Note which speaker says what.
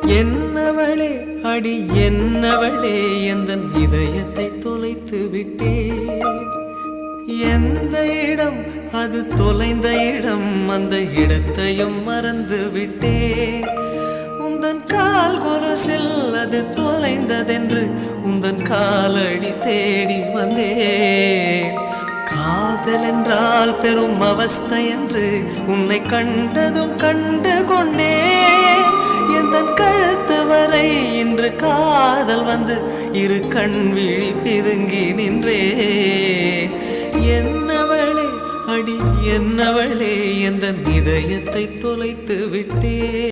Speaker 1: என்னவளே அடி என்னவளே எந்தன் இதயத்தை தொலைத்து விட்டே. எந்த இடம் அது தொலைந்த இடம், அந்த இடத்தையும் மறந்து விட்டே. உந்தன் கால் கொலுசில் அது தொலைந்ததென்று உந்தன் காலடி தேடி வந்தேன். காதல் என்றால் பெரும் அவஸ்தை என்று உன்னை கண்டதும் கண்டு கொண்டேன். எந்தன் கழுத்து வரை இன்று காதல் வந்து இரு கண் விழி பிதுங்கி நின்றேன். என்னவளே அடி என்னவளே எந்தன் இதயத்தை தொலைத்து விட்டே.